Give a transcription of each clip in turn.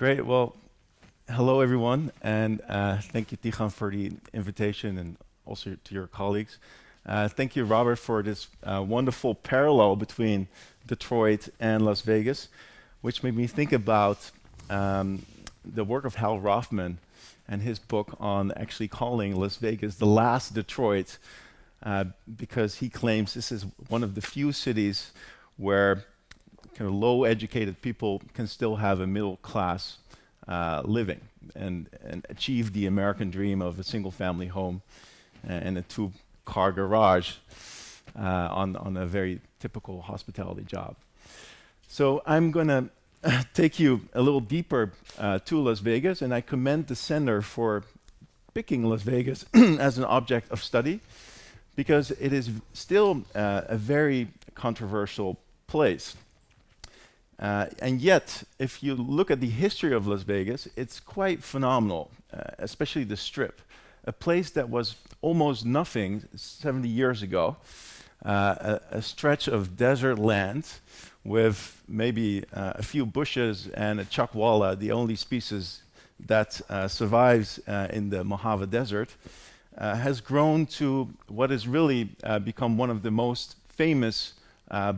Great. Well, hello everyone, and thank you, Tichan, for the invitation, and also to your colleagues. Thank you, Robert, for this wonderful parallel between Detroit and Las Vegas, which made me think about the work of Hal Rothman and his book on actually calling Las Vegas the last Detroit, because he claims this is one of the few cities where kind of low-educated people can still have a middle-class living and achieve the American dream of a single-family home and a two-car garage on a very typical hospitality job. So I'm going to take you a little deeper to Las Vegas, and I commend the center for picking Las Vegas as an object of study, because it is still a very controversial place. And yet, if you look at the history of Las Vegas, it's quite phenomenal, especially the Strip, a place that was almost nothing 70 years ago, a stretch of desert land with maybe a few bushes and a chakwala, the only species that survives in the Mojave Desert, has grown to what has really become one of the most famous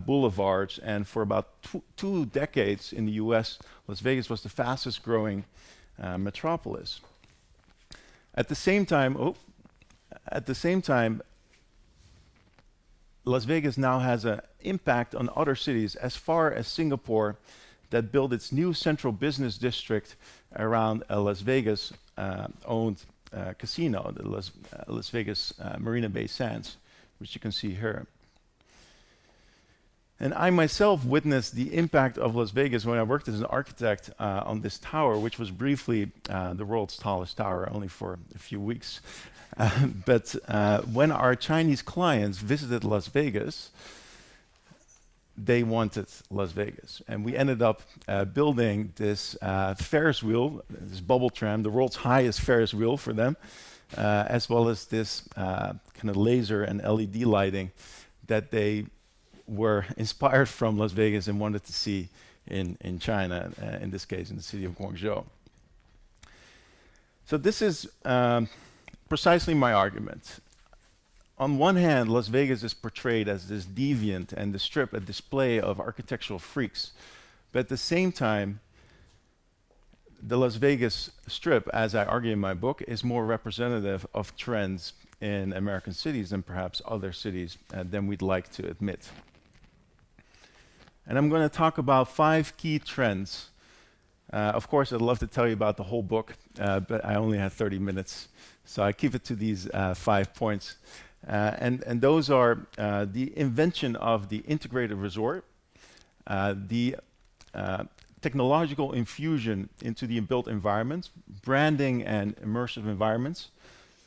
boulevards, and for about two decades in the US, Las Vegas was the fastest growing metropolis. At the same time, Las Vegas now has an impact on other cities as far as Singapore, that built its new central business district around a Las Vegas owned casino, the Las Vegas Marina Bay Sands, which you can see here. And I myself witnessed the impact of Las Vegas when I worked as an architect on this tower, which was briefly the world's tallest tower, only for a few weeks. But when our Chinese clients visited Las Vegas, they wanted Las Vegas. And we ended up building this Ferris wheel, this bubble tram, the world's highest Ferris wheel for them, as well as this kind of laser and LED lighting that they were inspired from Las Vegas and wanted to see in China, in this case in the city of Guangzhou. So this is precisely my argument. On one hand, Las Vegas is portrayed as this deviant and the Strip a display of architectural freaks. But at the same time, the Las Vegas Strip, as I argue in my book, is more representative of trends in American cities than perhaps other cities than we'd like to admit. And I'm going to talk about 5 key trends. Of course, I'd love to tell you about the whole book, but I only have 30 minutes, so I keep it to these 5 points. And those are the invention of the integrated resort, the technological infusion into the built environments, branding and immersive environments,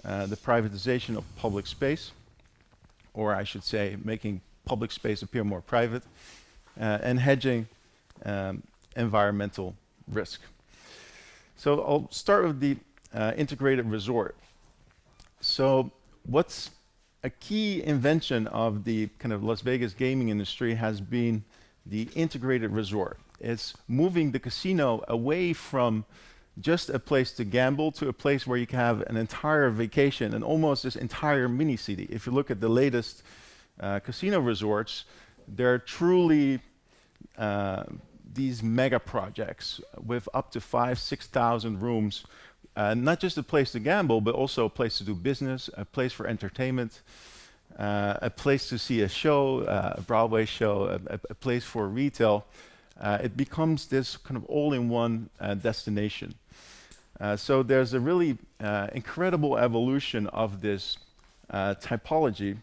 the privatization of public space, or I should say making public space appear more private, and hedging environmental risk. So I'll start with the integrated resort. So what's a key invention of the kind of Las Vegas gaming industry has been the integrated resort. It's moving the casino away from just a place to gamble to a place where you can have an entire vacation and almost this entire mini city. If you look at the latest casino resorts, they're truly these mega projects with up to 5,000-6,000 rooms, not just a place to gamble, but also a place to do business, a place for entertainment, a place to see a show, a Broadway show, a place for retail. It becomes this kind of all-in-one destination. So there's a really incredible evolution of this typology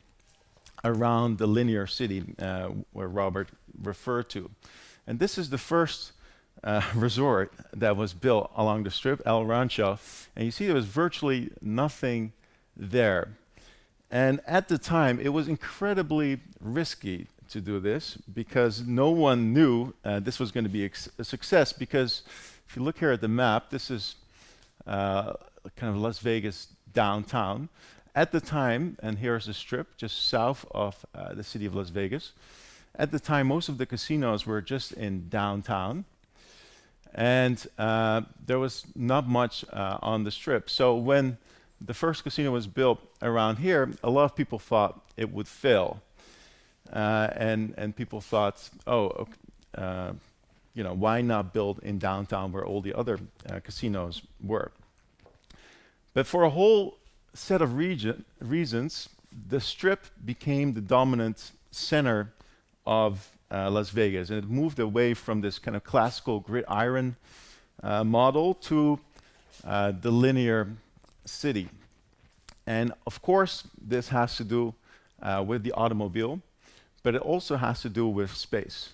around the linear city where Robert referred to. And this is the first resort that was built along the Strip, El Rancho, and you see there was virtually nothing there. And at the time, it was incredibly risky to do this because no one knew this was going to be a success, because if you look here at the map, this is kind of Las Vegas downtown. At the time, and here's the Strip just south of the city of Las Vegas, at the time most of the casinos were just in downtown. And there was not much on the strip. So when the first casino was built around here, a lot of people thought it would fail. And people thought, oh, why not build in downtown where all the other casinos were? But for a whole set of reasons, the strip became the dominant center of Las Vegas, and it moved away from this kind of classical gridiron model to the linear city. And of course, this has to do with the automobile, but it also has to do with space.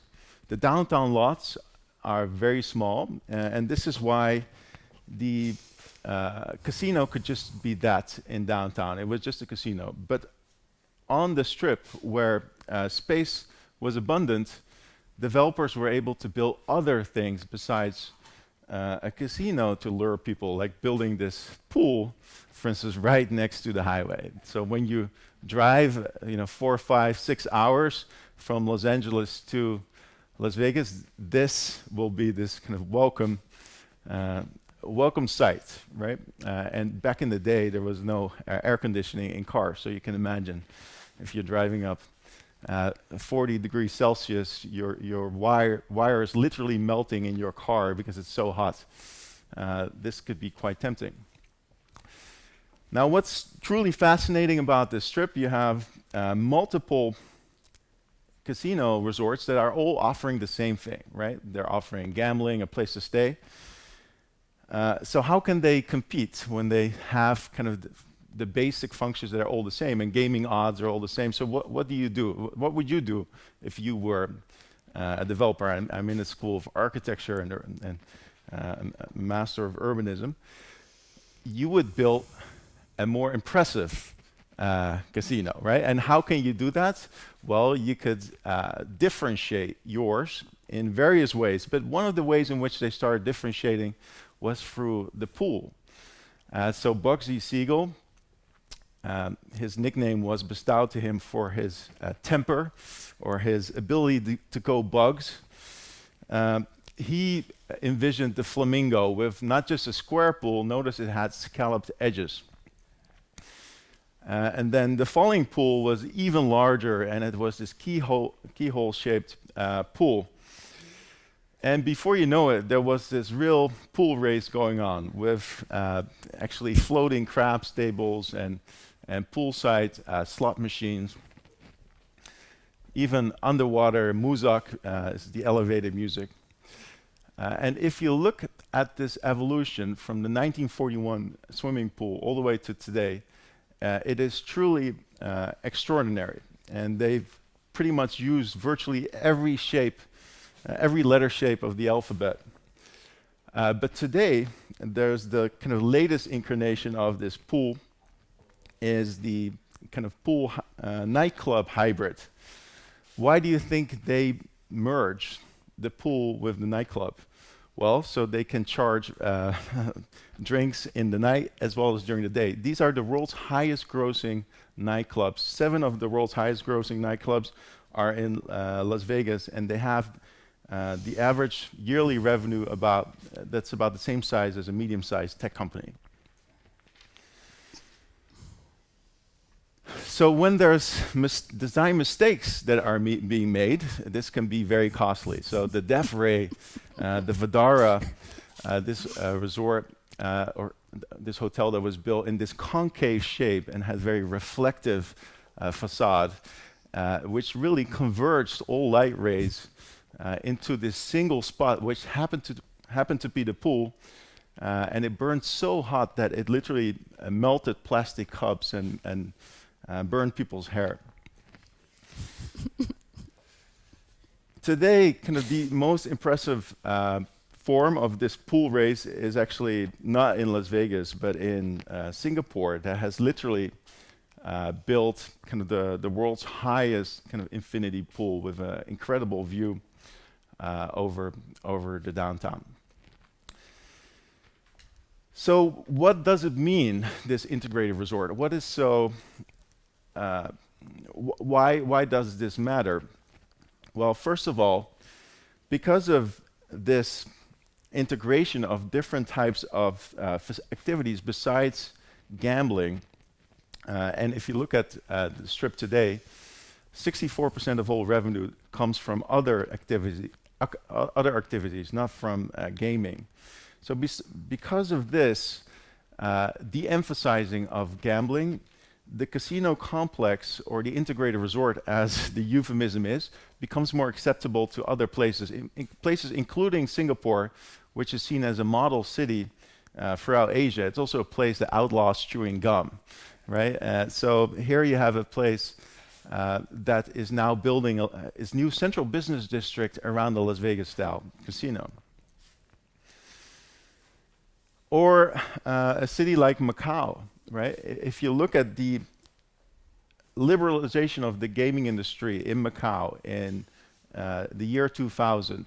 The downtown lots are very small, and this is why the casino could just be that in downtown. It was just a casino. But on the strip, where space was abundant, developers were able to build other things besides a casino to lure people, like building this pool, for instance, right next to the highway. So when you drive, 4, 5, 6 hours from Los Angeles to Las Vegas, this will be this kind of welcome sight, right? And back in the day, there was no air conditioning in cars, so you can imagine if you're driving up 40 degrees Celsius, your wire is literally melting in your car because it's so hot. This could be quite tempting. Now, what's truly fascinating about this strip, you have multiple casino resorts that are all offering the same thing, right? They're offering gambling, a place to stay. So how can they compete when they have kind of the basic functions that are all the same, and gaming odds are all the same? So what do you do? What would you do if you were a developer? I'm in the School of Architecture and Master of Urbanism. You would build a more impressive casino, right? And how can you do that? Well, you could differentiate yours in various ways, but one of the ways in which they started differentiating was through the pool. So Bugsy Siegel, his nickname was bestowed to him for his temper or his ability to go bugs. He envisioned the flamingo with not just a square pool, notice it had scalloped edges. And then the following pool was even larger, and it was this keyhole-shaped pool. And before you know it, there was this real pool race going on with actually floating crab stables and poolside slot machines. Even underwater muzak is the elevated music. And if you look at this evolution from the 1941 swimming pool all the way to today, it is truly extraordinary. And they've pretty much used virtually every shape, every letter shape of the alphabet. But today, there's the kind of latest incarnation of this pool is the kind of pool nightclub hybrid. Why do you think they merged the pool with the nightclub? Well, so they can charge drinks in the night as well as during the day. These are the world's highest grossing nightclubs. 7 of the world's highest grossing nightclubs are in Las Vegas, and they have the average yearly revenue that's about the same size as a medium-sized tech company. So when there's design mistakes that are being made, this can be very costly. So the Def Ray, the Vidara, this resort or this hotel that was built in this concave shape and has very reflective facade, which really converged all light rays into this single spot, which happened to be the pool, and it burned so hot that it literally melted plastic cups and burned people's hair. Today, kind of the most impressive form of this pool race is actually not in Las Vegas, but in Singapore, that has literally built kind of the world's highest kind of infinity pool with an incredible view over the downtown. So what does it mean, this integrated resort? What is so why does this matter? Well, first of all, because of this integration of different types of activities besides gambling. And if you look at the Strip today, 64% of all revenue comes from other activities, not from gaming. So because of this, de-emphasizing of gambling, the casino complex, or the integrated resort as the euphemism is, becomes more acceptable to other places, places including Singapore, which is seen as a model city throughout Asia. It's also a place that outlaws chewing gum, right? So here you have a place that is now building its new central business district around the Las Vegas-style casino. Or a city like Macau, right? If you look at the liberalization of the gaming industry in Macau in the year 2000,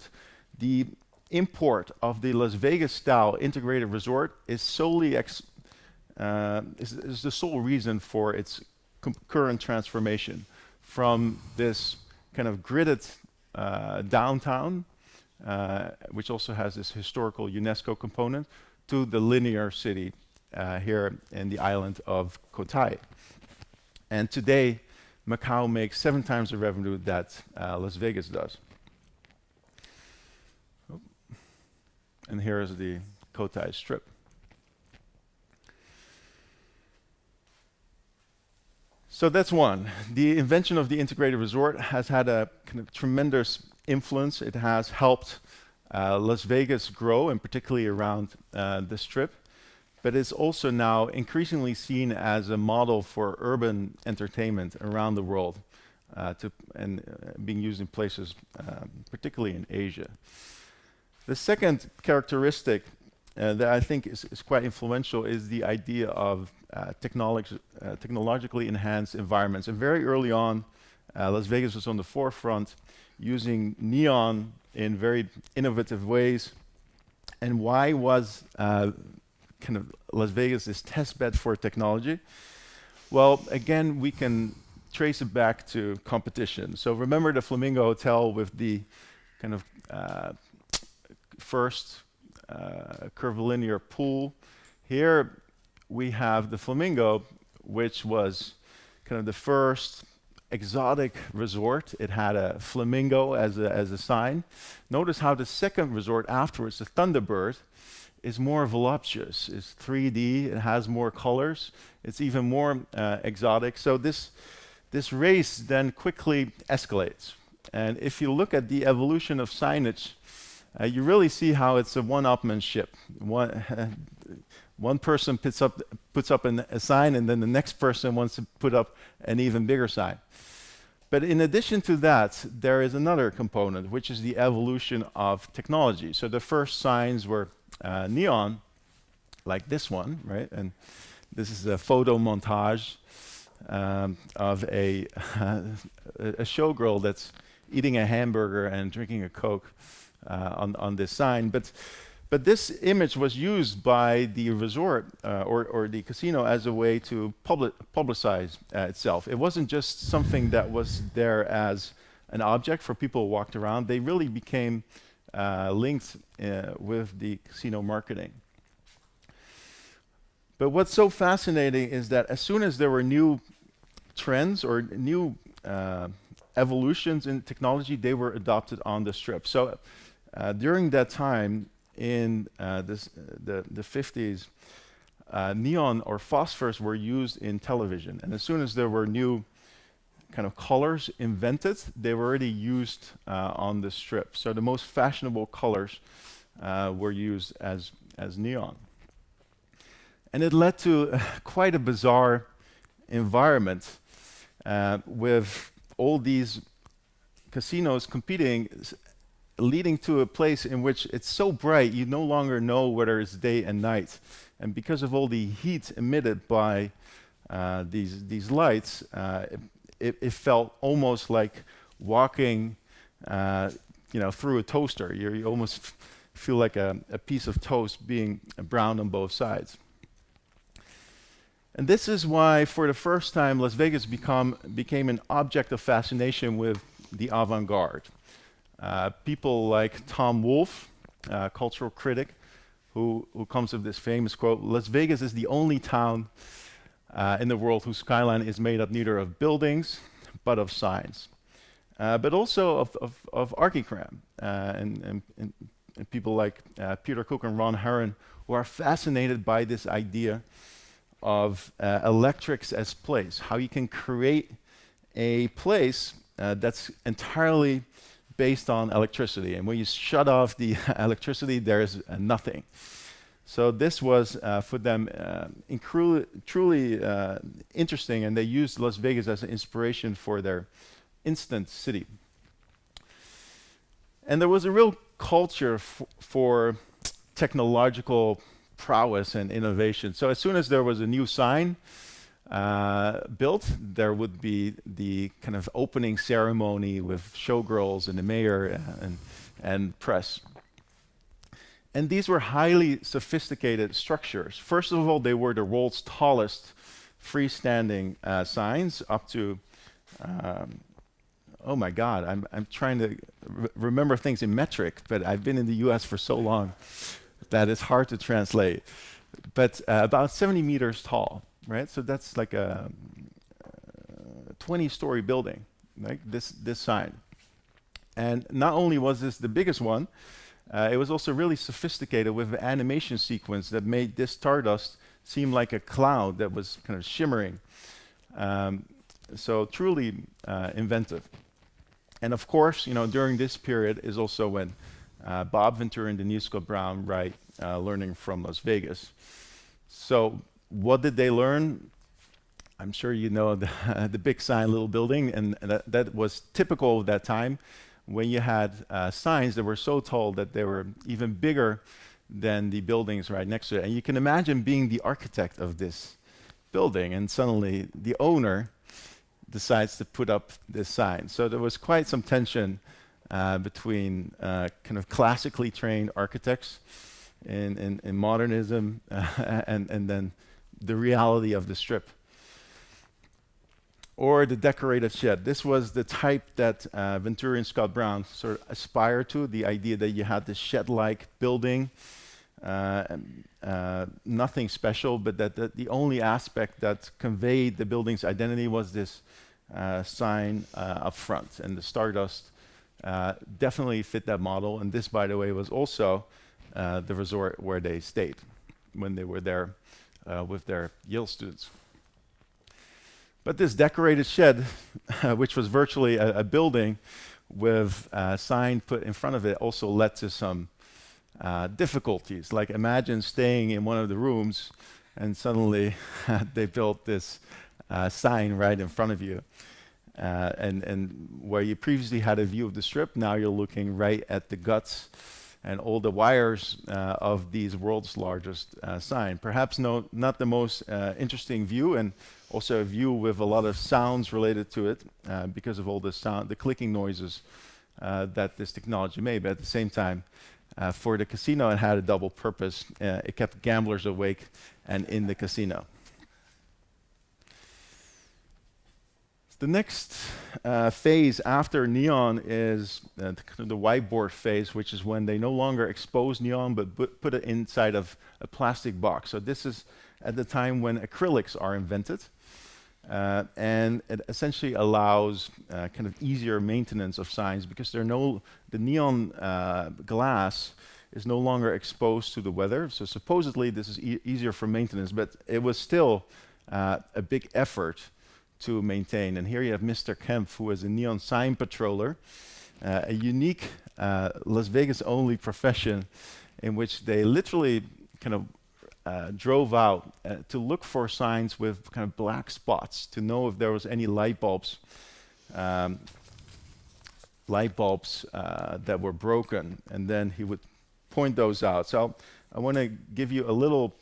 the import of the Las Vegas-style integrated resort is solely is the sole reason for its current transformation from this kind of gridded downtown, which also has this historical UNESCO component, to the linear city here in the island of Cotai. And today, Macau makes 7 times the revenue that Las Vegas does. And here is the Cotai Strip. So that's one. The invention of the integrated resort has had a kind of tremendous influence. It has helped Las Vegas grow, and particularly around the Strip. But it's also now increasingly seen as a model for urban entertainment around the world, and being used in places, particularly in Asia. The second characteristic that I think is quite influential is the idea of technologically enhanced environments. And very early on, Las Vegas was on the forefront, using neon in very innovative ways. And why was kind of Las Vegas this test bed for technology? Well, again, we can trace it back to competition. So remember the Flamingo Hotel with the kind of first curvilinear pool. Here we have the Flamingo, which was kind of the first exotic resort. It had a flamingo as a sign. Notice how the second resort afterwards, the Thunderbird, is more voluptuous. It's 3D. It has more colors. It's even more exotic. So this race then quickly escalates. And if you look at the evolution of signage, you really see how it's a one-upmanship. One person puts up a sign, and then the next person wants to put up an even bigger sign. But in addition to that, there is another component, which is the evolution of technology. So the first signs were neon, like this one, right? And this is a photo montage of a showgirl that's eating a hamburger and drinking a Coke on this sign. But this image was used by the resort or the casino as a way to publicize itself. It wasn't just something that was there as an object for people who walked around. They really became linked with the casino marketing. But what's so fascinating is that as soon as there were new trends or new evolutions in technology, they were adopted on the Strip. So during that time, in the 50s, neon or phosphors were used in television. And as soon as there were new kind of colors invented, they were already used on the Strip. So the most fashionable colors were used as neon. And it led to quite a bizarre environment with all these casinos competing, leading to a place in which it's so bright you no longer know whether it's day and night. And because of all the heat emitted by these lights, it felt almost like walking through a toaster. You almost feel like a piece of toast being browned on both sides. And this is why, for the first time, Las Vegas became an object of fascination with the avant-garde. People like Tom Wolfe cultural critic, who comes with this famous quote: "Las Vegas is the only town in the world whose skyline is made up neither of buildings but of signs, but also of archigram and people like Peter Cook and Ron Herron, who are fascinated by this idea of electrics as place, how you can create a place that's entirely based on electricity. And when you shut off the electricity, there's nothing. So this was for them truly interesting, and they used Las Vegas as an inspiration for their instant city. And there was a real culture for technological prowess and innovation. So as soon as there was a new sign built, there would be the kind of opening ceremony with showgirls and the mayor and press. And these were highly sophisticated structures. First of all, they were the world's tallest freestanding signs, up to oh my God, I'm trying to remember things in metric, but I've been in the US for so long that it's hard to translate. But about 70 meters tall, right? So that's like a 20-story building, like this sign. And not only was this the biggest one, it was also really sophisticated with an animation sequence that made this stardust seem like a cloud that was kind of shimmering. So truly inventive. And of course, during this period is also when Bob Ventura and Denise Scott Brown write Learning from Las Vegas. So what did they learn? I'm sure you know the big sign, little building, and that was typical of that time, when you had signs that were so tall that they were even bigger than the buildings right next to it. And you can imagine being the architect of this building, and suddenly the owner decides to put up this sign. So there was quite some tension between kind of classically trained architects in modernism and then the reality of the strip. Or the decorated shed. This was the type that Ventura and Scott Brown sort of aspired to, the idea that you had this shed-like building, nothing special, but that the only aspect that conveyed the building's identity was this sign up front. And the Stardust definitely fit that model. And this, by the way, was also the resort where they stayed when they were there with their Yale students. But this decorated shed, which was virtually a building with a sign put in front of it, also led to some difficulties. Like, imagine staying in one of the rooms and suddenly they built this sign right in front of you. And where you previously had a view of the strip, now you're looking right at the guts and all the wires of these world's largest sign. Perhaps not the most interesting view, and also a view with a lot of sounds related to it because of all the clicking noises that this technology made. But at the same time, for the casino, it had a double purpose. It kept gamblers awake and in the casino. The next phase after neon is the whiteboard phase, which is when they no longer expose neon but put it inside of a plastic box. So this is at the time when acrylics are invented, and it essentially allows kind of easier maintenance of signs because the neon glass is no longer exposed to the weather. So supposedly this is easier for maintenance, but it was still a big effort to maintain. And here you have Mr. Kemp, who is a neon sign patroller, a unique Las Vegas only profession in which they literally kind of drove out to look for signs with kind of black spots to know if there was any light bulbs that were broken, and then he would point those out. So I want to give you a little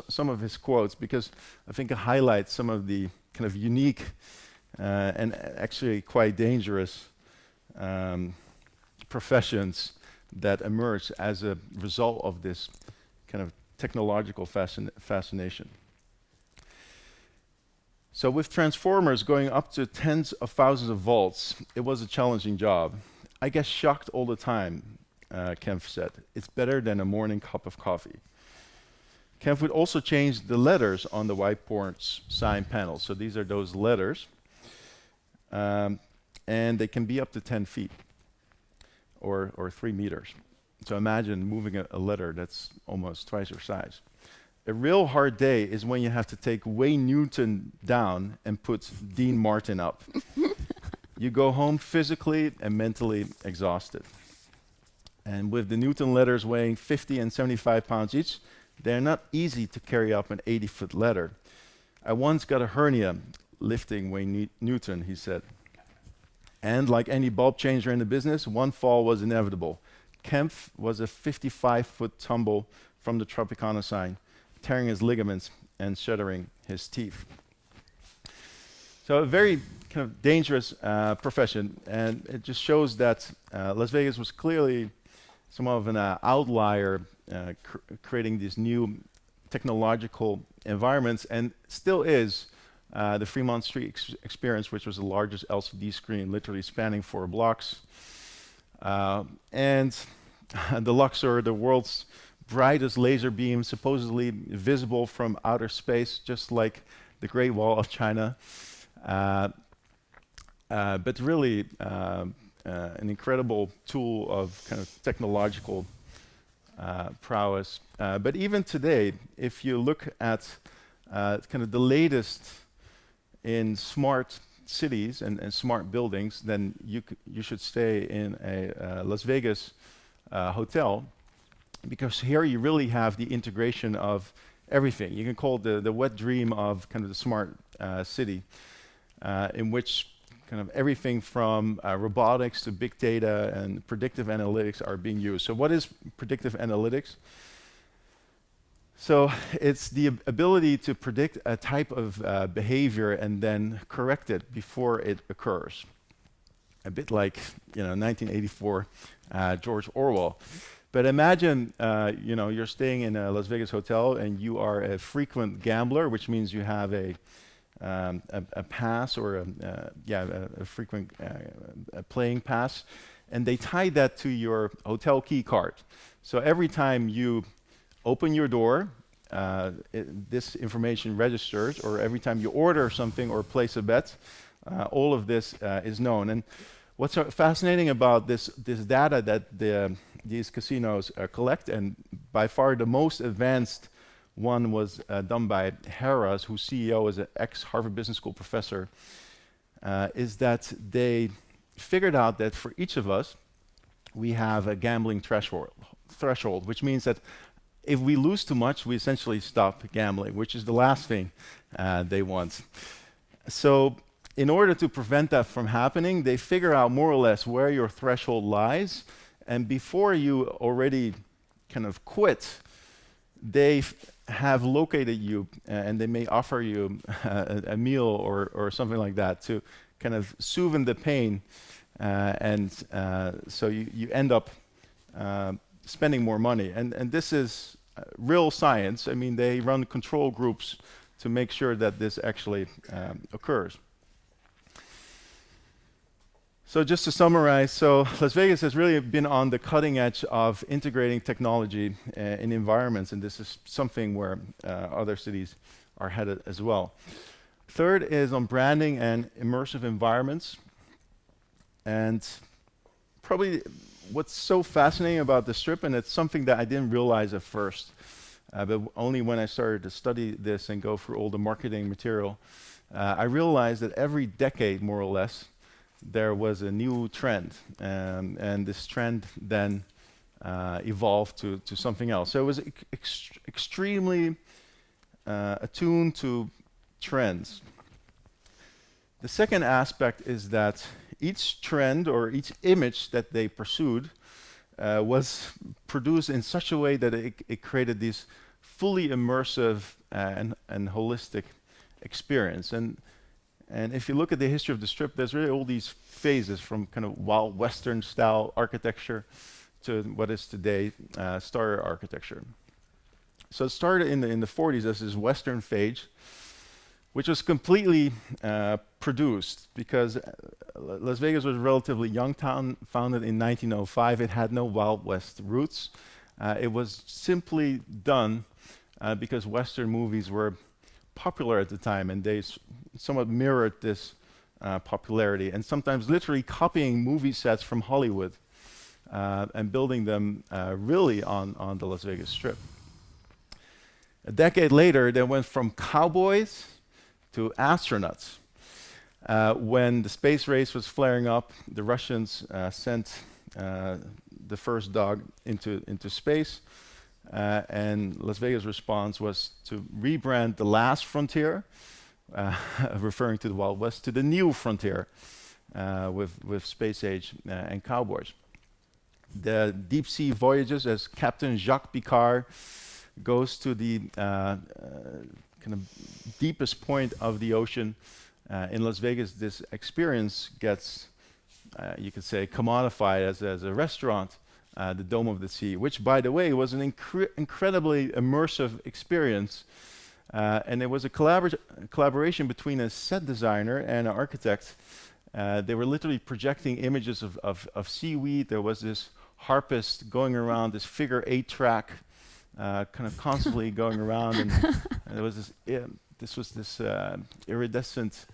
some of his quotes because I think it highlights some of the kind of unique and actually quite dangerous professions that emerged as a result of this kind of technological fascination. So with transformers going up to tens of thousands of volts, it was a challenging job. I get shocked all the time Kempf said. It's better than a morning cup of coffee. Kempf would also change the letters on the whiteboard's sign panel. So these are those letters. And they can be up to 10 feet or 3 meters. So imagine moving a letter that's almost twice your size. A real hard day is when you have to take Wayne Newton down and put Dean Martin up. You go home physically and mentally exhausted. And with the Newton letters weighing 50 and 75 pounds each, they're not easy to carry up an 80-foot ladder. I once got a hernia lifting Wayne Newton, he said. And like any bulb changer in the business, one fall was inevitable. Kempf was a 55-foot tumble from the Tropicana sign, tearing his ligaments and shattering his teeth. So a very kind of dangerous profession, and it just shows that Las Vegas was clearly somewhat of an outlier, creating these new technological environments, and still is. The Fremont Street experience, which was the largest LCD screen, literally spanning 4 blocks. And the Luxor, the world's brightest laser beam, supposedly visible from outer space, just like the Great Wall of China. But really an incredible tool of kind of technological prowess. But even today, if you look at kind of the latest in smart cities and smart buildings, then you should stay in a Las Vegas hotel, because here you really have the integration of everything. You can call it the wet dream of kind of the smart city, in which kind of everything from robotics to big data and predictive analytics are being used. So what is predictive analytics? So it's the ability to predict a type of behavior and then correct it before it occurs. A bit like 1984 George Orwell. But imagine you're staying in a Las Vegas hotel and you are a frequent gambler, which means you have a pass or a frequent playing pass, and they tie that to your hotel key card. So every time you open your door, this information registers, or every time you order something or place a bet, all of this is known. And what's fascinating about this data that these casinos collect, and by far the most advanced one was done by Harrah's, whose CEO is an ex-Harvard Business School professor, is that they figured out that for each of us, we have a gambling threshold, which means that if we lose too much, we essentially stop gambling, which is the last thing they want. So in order to prevent that from happening, they figure out more or less where your threshold lies, and before you already kind of quit, they have located you, and they may offer you a meal or something like that to kind of soothe the pain, and so you end up spending more money. And this is real science. I mean, they run control groups to make sure that this actually occurs. So just to summarize, so Las Vegas has really been on the cutting edge of integrating technology in environments, and this is something where other cities are headed as well. Third is on branding and immersive environments. And probably what's so fascinating about the Strip, and it's something that I didn't realize at first, but only when I started to study this and go through all the marketing material, I realized that every decade, more or less, there was a new trend, and this trend then evolved to something else. So it was extremely attuned to trends. The second aspect is that each trend or each image that they pursued was produced in such a way that it created this fully immersive and holistic experience. And if you look at the history of the Strip, there's really all these phases from kind of wild Western style architecture to what is today starter architecture. So it started in the 40s as this Western phase, which was completely produced because Las Vegas was a relatively young town, founded in 1905. It had no Wild West roots. It was simply done because Western movies were popular at the time, and they somewhat mirrored this popularity, and sometimes literally copying movie sets from Hollywood and building them really on the Las Vegas Strip. A decade later, they went from cowboys to astronauts. When the space race was flaring up, the Russians sent the first dog into space, and Las Vegas' response was to rebrand the last frontier, referring to the Wild West, to the new frontier with space age and cowboys. The deep sea voyages, as Captain Jacques Picard goes to the kind of deepest point of the ocean in Las Vegas, this experience gets, you could say, commodified as a restaurant, the Dome of the Sea, which, by the way, was an incredibly immersive experience. And it was a collaboration between a set designer and an architect. They were literally projecting images of seaweed. There was this harpist going around, this figure 8 track, kind of constantly going around, and there was this iridescent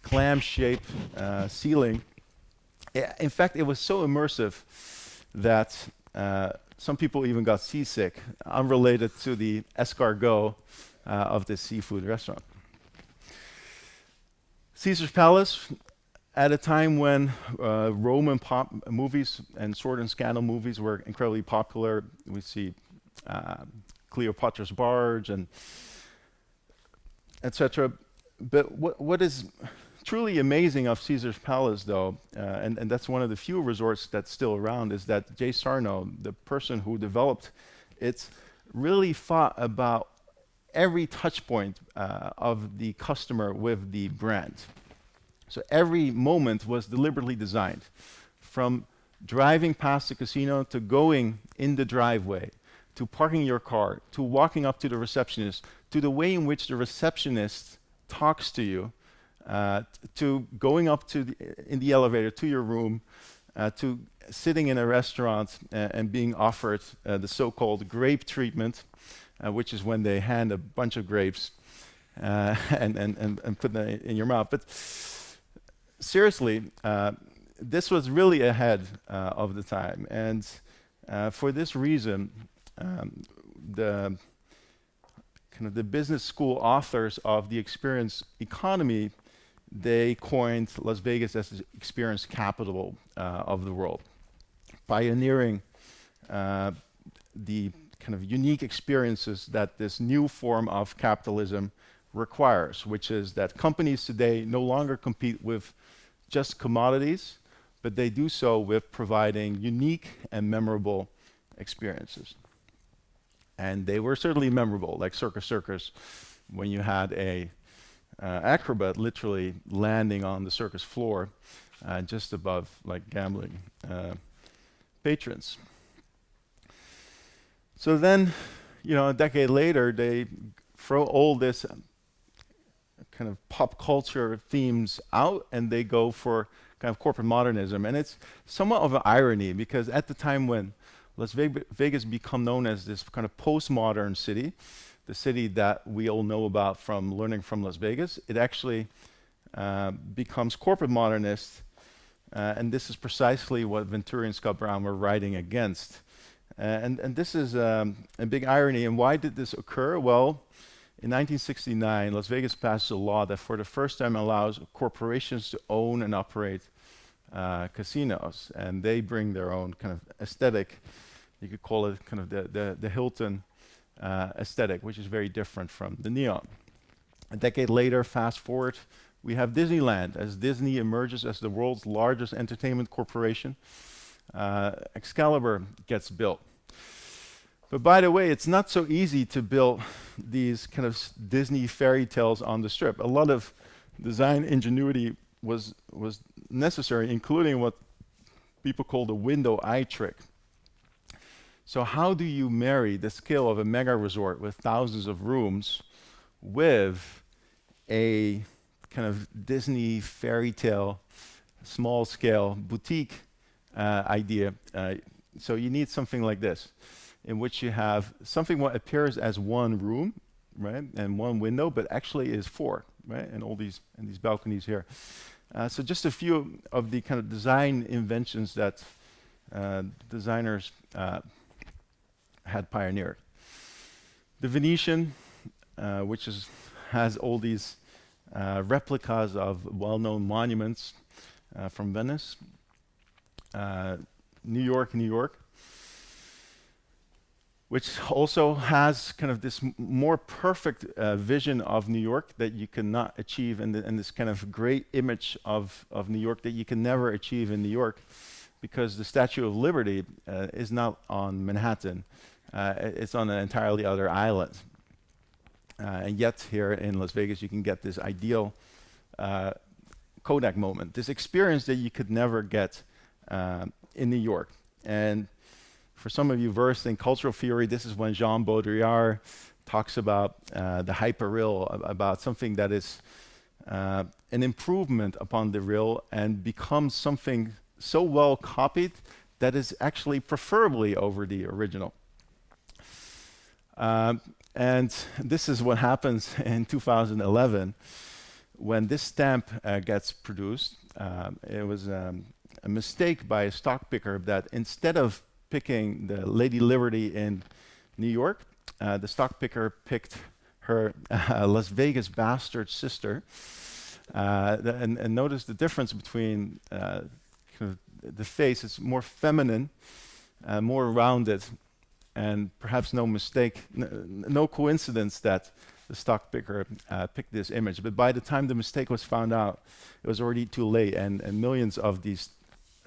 clam-shaped ceiling. In fact, it was so immersive that some people even got seasick, unrelated to the escargot of this seafood restaurant. Caesar's Palace, at a time when Roman pop movies and sword and scandal movies were incredibly popular. We see Cleopatra's Barge and etc. But what is truly amazing of Caesar's Palace, though, and that's one of the few resorts that's still around, is that Jay Sarno, the person who developed it, really thought about every touch point of the customer with the brand. So every moment was deliberately designed, from driving past the casino to going in the driveway, to parking your car, to walking up to the receptionist, to the way in which the receptionist talks to you, to going up to in the elevator to your room, to sitting in a restaurant and being offered the so-called grape treatment, which is when they hand a bunch of grapes and put them in your mouth. But seriously, this was really ahead of the time, and for this reason, the business school authors of the experience economy, they coined Las Vegas as the experience capital of the world, pioneering the kind of unique experiences that this new form of capitalism requires, which is that companies today no longer compete with just commodities, but they do so with providing unique and memorable experiences. And they were certainly memorable, like Circus Circus, when you had a acrobat literally landing on the circus floor just above like gambling patrons. So then, a decade later, they throw all this kind of pop culture themes out, and they go for kind of corporate modernism. And it's somewhat of an irony, because at the time when Las Vegas become known as this kind of postmodern city, the city that we all know about from learning from Las Vegas, it actually becomes corporate modernist, and this is precisely what Venturi and Scott Brown were writing against. And this is a big irony. And why did this occur? Well, in 1969, Las Vegas passed a law that for the first time allows corporations to own and operate casinos, and they bring their own kind of aesthetic. You could call it kind of the Hilton aesthetic, which is very different from the neon. A decade later, fast forward, we have Disneyland, as Disney emerges as the world's largest entertainment corporation. Excalibur gets built. But by the way, it's not so easy to build these kind of Disney fairy tales on the Strip. A lot of design ingenuity was necessary, including what people call the window eye trick. So how do you marry the scale of a mega resort with thousands of rooms with a kind of Disney fairy tale, small scale boutique idea. So you need something like this, in which you have something what appears as one room, right, and one window, but actually is four, right, and all these balconies here. So just a few of the kind of design inventions that designers had pioneered. The Venetian, which has all these replicas of well-known monuments from Venice. New York, which also has kind of this more perfect vision of New York that you cannot achieve, and this kind of great image of New York that you can never achieve in New York, because the Statue of Liberty is not on Manhattan. It's on an entirely other island. And yet here in Las Vegas, you can get this ideal Kodak moment, this experience that you could never get in New York. And for some of you versed in cultural theory, this is when Jean Baudrillard talks about the hyperreal, about something that is an improvement upon the real and becomes something so well copied that is actually preferably over the original. And this is what happens in 2011 when this stamp gets produced. It was a mistake by a stock picker that instead of picking the Lady Liberty in New York, the stock picker picked her Las Vegas bastard sister. And notice the difference between the face. It's more feminine, more rounded, and perhaps no mistake, no coincidence that the stock picker picked this image. But by the time the mistake was found out, it was already too late, and millions of these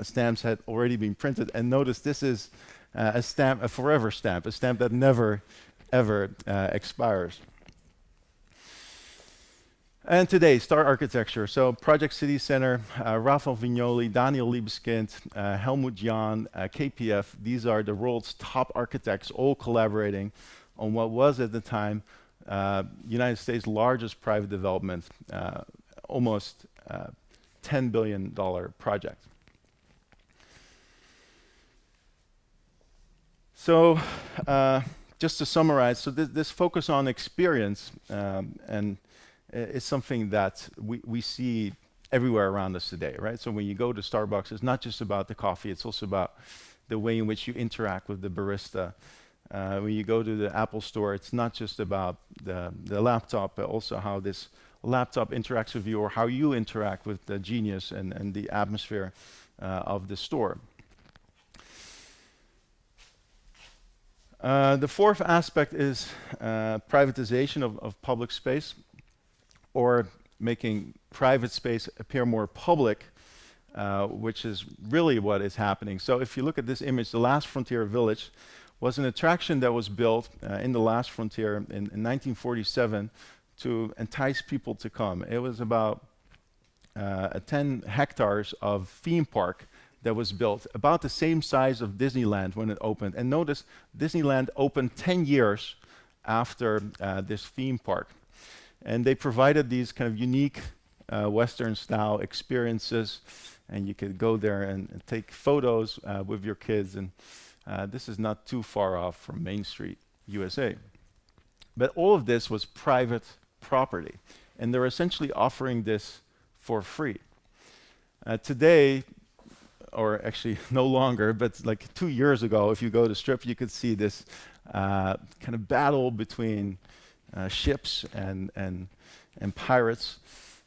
stamps had already been printed. And notice this is a stamp, a forever stamp, a stamp that never, ever expires. And today, star architecture. So Project City Center, Raphael Vignoli, Daniel Liebeskind, Helmut Jahn, KPF. These are the world's top architects, all collaborating on what was at the time United States' largest private development, almost $10 billion project. So just to summarize, so this focus on experience and is something that we see everywhere around us today, right? So when you go to Starbucks, it's not just about the coffee, it's also about the way in which you interact with the barista. When you go to the Apple store, it's not just about the laptop, but also how this laptop interacts with you, or how you interact with the genius and the atmosphere of the store. The fourth aspect is privatization of public space, or making private space appear more public, which is really what is happening. So if you look at this image, the Last Frontier Village was an attraction that was built in the Last Frontier in 1947 to entice people to come. It was about 10 hectares of theme park that was built, about the same size of Disneyland when it opened. And notice, Disneyland opened 10 years after this theme park. And they provided these kind of unique Western-style experiences, and you could go there and take photos with your kids. And this is not too far off from Main Street, USA. But all of this was private property, and they're essentially offering this for free. Today, or actually no longer, but like 2 years ago, if you go to Strip, you could see this kind of battle between ships and pirates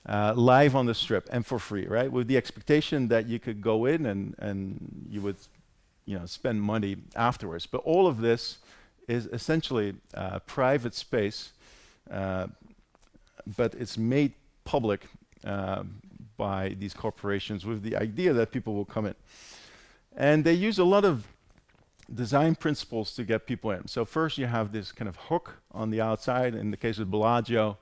live on the Strip and for free, right? With the expectation that you could go in and you would, spend money afterwards. But all of this is essentially private space, but it's made public by these corporations with the idea that people will come in. And they use a lot of design principles to get people in. So first you have this kind of hook on the outside. In the case of Bellagio,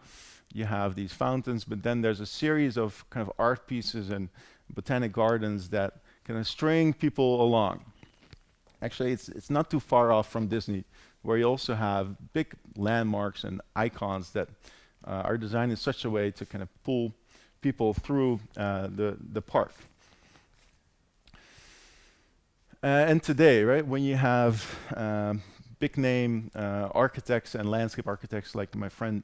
you have these fountains, but then there's a series of kind of art pieces and botanic gardens that kind of string people along. Actually, it's not too far off from Disney, where you also have big landmarks and icons that are designed in such a way to kind of pull people through the park. And today, right, when you have big name architects and landscape architects like my friend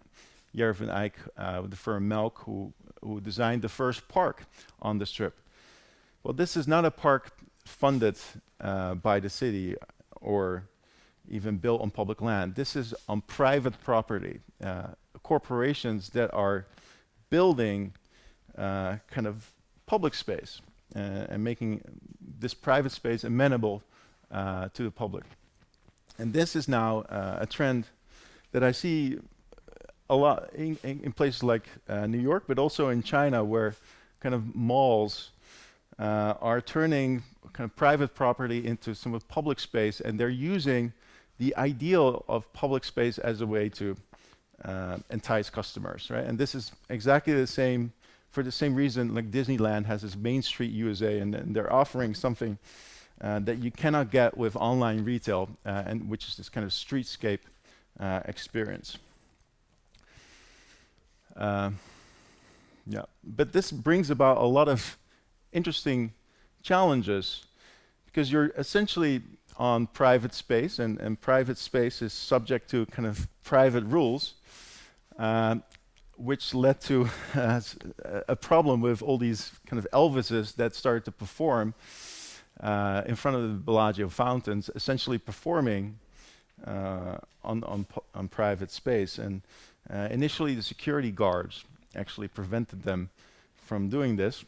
Jervin Eijk with the firm Melk, who designed the first park on the Strip. Well, this is not a park funded by the city or even built on public land. This is on private property. Corporations that are building kind of public space and making this private space amenable to the public. And this is now a trend that I see a lot in places like New York, but also in China, where kind of malls are turning kind of private property into some of public space, and they're using the ideal of public space as a way to entice customers, right? And this is exactly the same, for the same reason like Disneyland has this Main Street USA, and they're offering something that you cannot get with online retail, and which is this kind of streetscape experience. Yeah, but this brings about a lot of interesting challenges, because you're essentially on private space, and private space is subject to kind of private rules, which led to a problem with all these kind of Elvises that started to perform in front of the Bellagio fountains, essentially performing on private space. And initially, the security guards actually prevented them from doing this.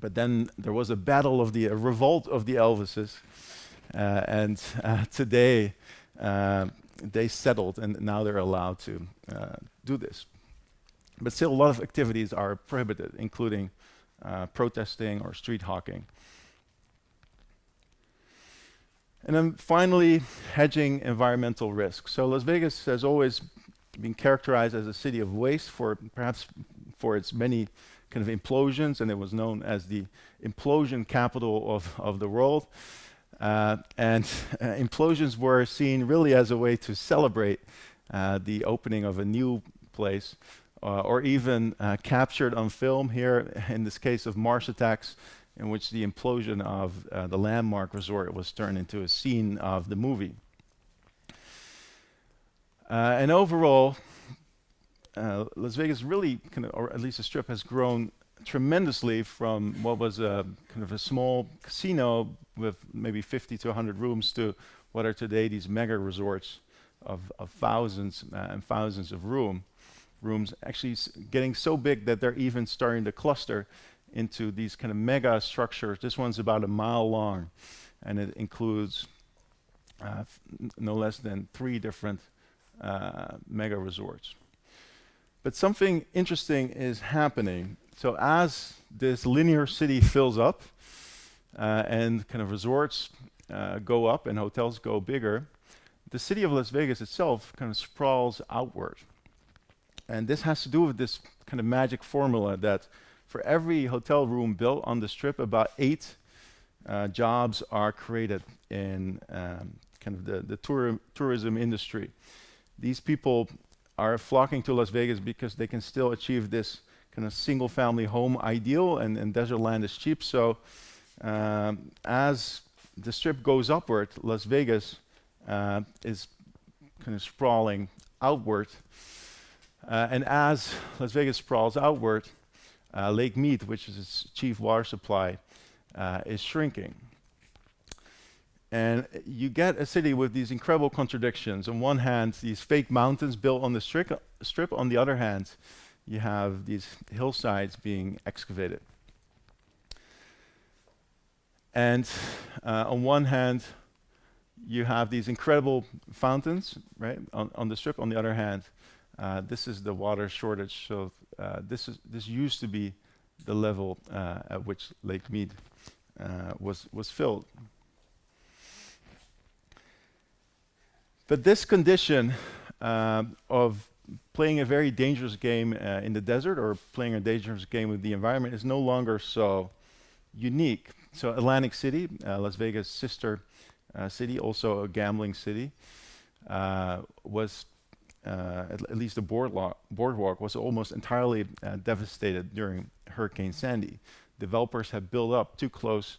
But then there was a battle of a revolt of the Elvises, and today they settled, and now they're allowed to do this. But still, a lot of activities are prohibited, including protesting or street hawking. And then finally, hedging environmental risk. So Las Vegas has always been characterized as a city of waste, perhaps for its many kind of implosions, and it was known as the implosion capital of the world. And implosions were seen really as a way to celebrate the opening of a new place, or even captured on film here, in this case of Mars Attacks, in which the implosion of the landmark resort was turned into a scene of the movie. And overall, Las Vegas really kind of, or at least the Strip, has grown tremendously from what was a kind of a small casino with maybe 50 to 100 rooms to what are today these mega resorts of thousands and thousands of rooms, actually getting so big that they're even starting to cluster into these kind of mega structures. This one's about a mile long, and it includes no less than 3 different mega resorts. But something interesting is happening. So as this linear city fills up, and kind of resorts go up and hotels go bigger, the city of Las Vegas itself kind of sprawls outward. And this has to do with this kind of magic formula that for every hotel room built on the Strip, about 8 jobs are created in kind of the tourism industry. These people are flocking to Las Vegas because they can still achieve this kind of single-family home ideal, and desert land is cheap. So as the Strip goes upward, Las Vegas is kind of sprawling outward. And as Las Vegas sprawls outward, Lake Mead, which is its chief water supply, is shrinking. And you get a city with these incredible contradictions. On one hand, these fake mountains built on the strip. On the other hand, you have these hillsides being excavated. And on one hand, you have these incredible fountains, right, on the Strip. On the other hand, this is the water shortage. So this used to be the level at which Lake Mead was filled. But this condition of playing a very dangerous game in the desert, or playing a dangerous game with the environment, is no longer so unique. So Atlantic City, Las Vegas' sister city, also a gambling city, was at least the boardwalk was almost entirely devastated during Hurricane Sandy. Developers have built up too close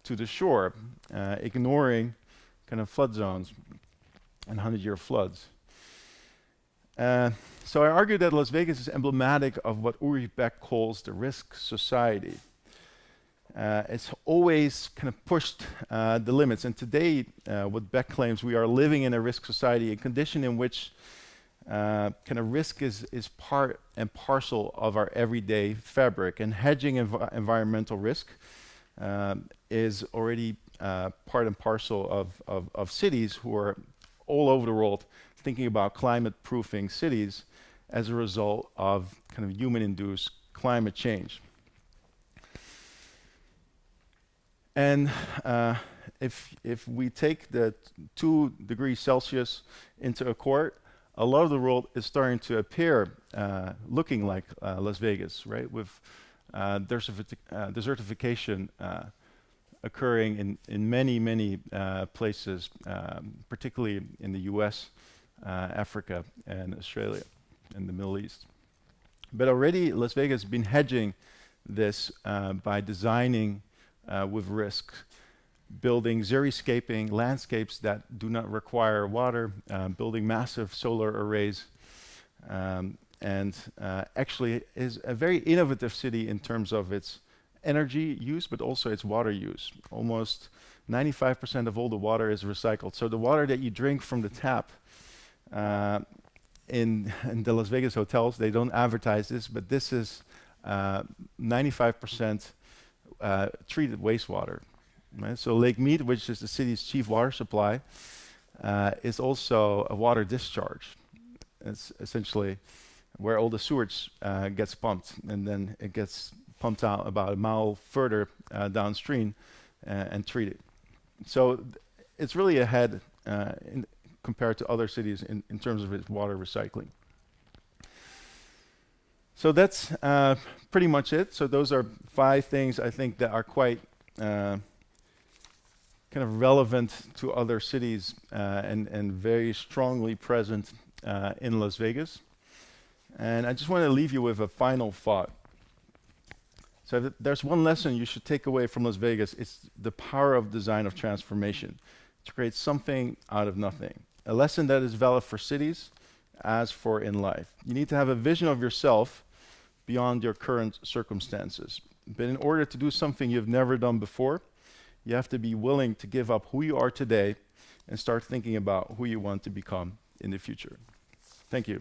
to the shore, ignoring kind of flood zones and 100-year floods. So I argue that Las Vegas is emblematic of what Ulrich Beck calls the risk society. It's always kind of pushed the limits, and today, what Beck claims, we are living in a risk society, a condition in which kind of risk is part and parcel of our everyday fabric, and hedging environmental risk is already part and parcel of cities who are all over the world thinking about climate-proofing cities as a result of kind of human-induced climate change. And if we take the 2 degrees Celsius into accord, a lot of the world is starting to appear looking like Las Vegas, right? With desertification occurring in many places, particularly in the US, Africa, and Australia, and the Middle East. But already Las Vegas has been hedging this by designing with risk, building xeriscaping landscapes that do not require water, building massive solar arrays, and actually is a very innovative city in terms of its energy use, but also its water use. Almost 95% of all the water is recycled. So the water that you drink from the tap in the Las Vegas hotels, they don't advertise this, but this is 95% treated wastewater. Right? So Lake Mead, which is the city's chief water supply, is also a water discharge. It's essentially where all the sewage gets pumped, and then it gets pumped out about a mile further downstream and treated. So it's really ahead compared to other cities in terms of its water recycling. So that's pretty much it. So those are 5 things I think that are quite kind of relevant to other cities and very strongly present in Las Vegas. And I just want to leave you with a final thought. So there's one lesson you should take away from Las Vegas. It's the power of design of transformation to create something out of nothing. A lesson that is valid for cities as for in life. You need to have a vision of yourself beyond your current circumstances. But in order to do something you've never done before, you have to be willing to give up who you are today and start thinking about who you want to become in the future. Thank you.